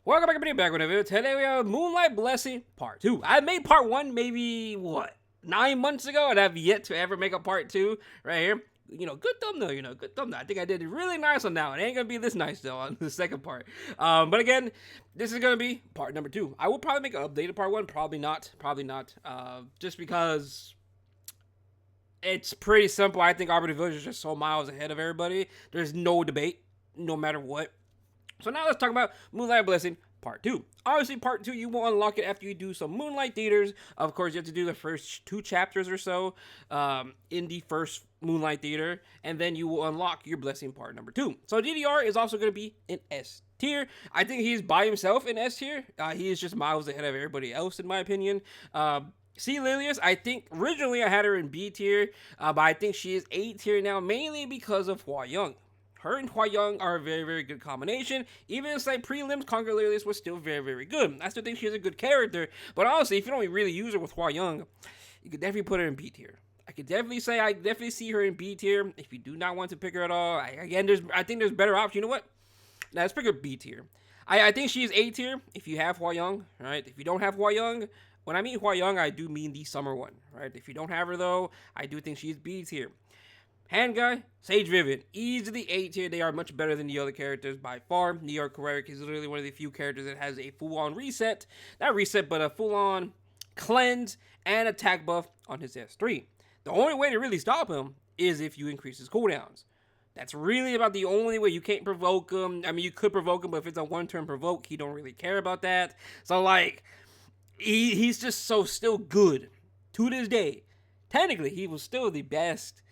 Welcome back with a video. Today we have Moonlight Blessing Part 2. I made Part 1 maybe, 9 months ago, and I've yet to ever make a Part 2 right here. Good thumbnail, good thumbnail. I think I did it really nice on that one. It ain't gonna be this nice, though, on the second part. But again, this is gonna be part number 2. I will probably make an updated Part 1. Probably not. Just because it's pretty simple. I think Arbiter Village is just so miles ahead of everybody. There's no debate, no matter what. So now let's talk about Moonlight Blessing Part 2. Obviously, Part 2, you will unlock it after you do some Moonlight Theaters. Of course, you have to do the first 2 chapters or so in the first Moonlight Theater, and then you will unlock your Blessing Part number 2. So DDR is also going to be in S tier. I think he's by himself in S tier. He is just miles ahead of everybody else, in my opinion. C. Lilius, I think originally I had her in B tier, but I think she is A tier now, mainly because of Hua Young. Her and Hua Young are a very, very good combination. Even inside prelims, Conquer Lilius was still very, very good. I still think she's a good character, but honestly, if you don't really use her with Hua Young, you could definitely put her in B tier. I could definitely say I definitely see her in B tier. If you do not want to pick her at all, I think there's better options. You know what? Now let's pick her B tier. I think she's A tier if you have Hua Young, right? If you don't have Hua Young, when I mean Hua Young, I do mean the summer one, right? If you don't have her though, I do think she's B tier. Hand Guy, Sage Vivian, easily A tier. They are much better than the other characters by far. New York Carreric is literally one of the few characters that has a full-on reset. Not reset, but a full-on cleanse and attack buff on his S3. The only way to really stop him is if you increase his cooldowns. That's really about the only way. You can't provoke him. I mean, you could provoke him, but if it's a one-turn provoke, he don't really care about that. So, like, he's just so still good to this day. Technically, he was still the best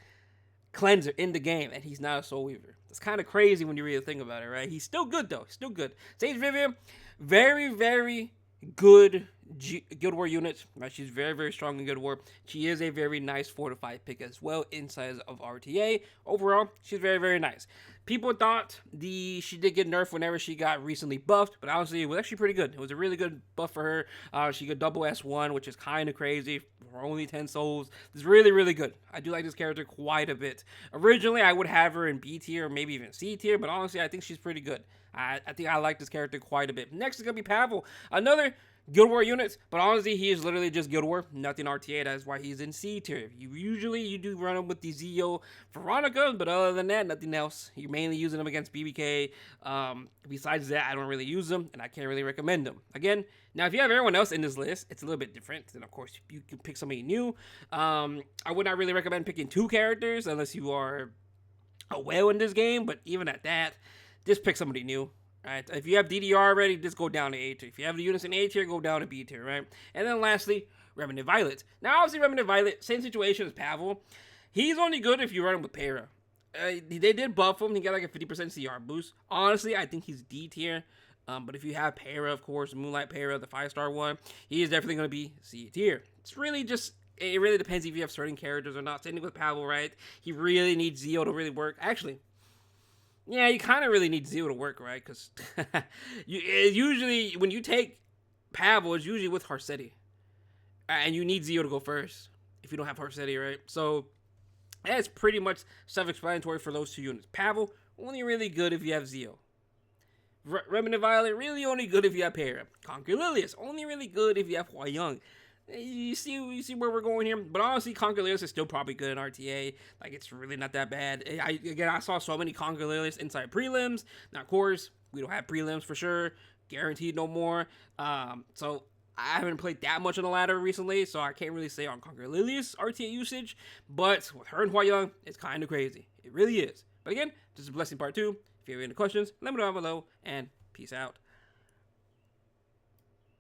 cleanser in the game, and he's not a Soul Weaver. It's kind of crazy when you really think about it, right? He's still good, though. Still good. Sage Vivian, very, very good Guild War unit. Right? She's very, very strong in Guild War. She is a very nice fortified pick as well inside of RTA. Overall, she's very, very nice. People thought she did get nerfed whenever she got recently buffed, but honestly, it was actually pretty good. It was a really good buff for her. She got double S1, which is kind of crazy for only 10 souls. It's really, really good. I do like this character quite a bit. Originally, I would have her in B tier or maybe even C tier, but honestly, I think she's pretty good. I think I like this character quite a bit. Next is going to be Pavel. Another Guild War units, but honestly, he is literally just Guild War, nothing RTA. That's why he's in C tier. You do run him with the Zio Veronica, but other than that, nothing else. You're mainly using them against BBK. Besides that, I don't really use them, and I can't really recommend them. Again, now if you have everyone else in this list, it's a little bit different. Then of course you can pick somebody new. I would not really recommend picking 2 characters unless you are a whale in this game. But even at that, just pick somebody new. Right. If you have DDR already, just go down to A tier. If you have the units in A tier, go down to B tier, right? And then lastly, Remnant Violet. Now, obviously, Remnant Violet, same situation as Pavel. He's only good if you run him with Para. They did buff him. He got like a 50% CR boost. Honestly, I think he's D tier. But if you have Para, of course, Moonlight Para, the 5-star one, he is definitely going to be C tier. It's really just... It really depends if you have certain characters or not. Same thing with Pavel, right? He really needs Zio to really work. Actually... Yeah, you kind of really need Zio to work, right? Because usually when you take Pavel, it's usually with Harsetti. And you need Zio to go first if you don't have Harsetti, right? So that's pretty much self-explanatory for those 2 units. Pavel, only really good if you have Zio. Remnant Violet, really only good if you have Para. Conquer Lilius, only really good if you have Hua Young. You see where we're going here, but honestly, Conquer Lilius is still probably good in RTA. Like, it's really not that bad. I saw so many Conquer Lilius inside prelims. Now, of course, we don't have prelims for sure, guaranteed no more. So I haven't played that much on the ladder recently, so I can't really say on Conquer Lilius RTA usage. But with her and Hua Young, it's kind of crazy. It really is. But again, this is Blessing Part 2. If you have any questions, let me know down below, and peace out.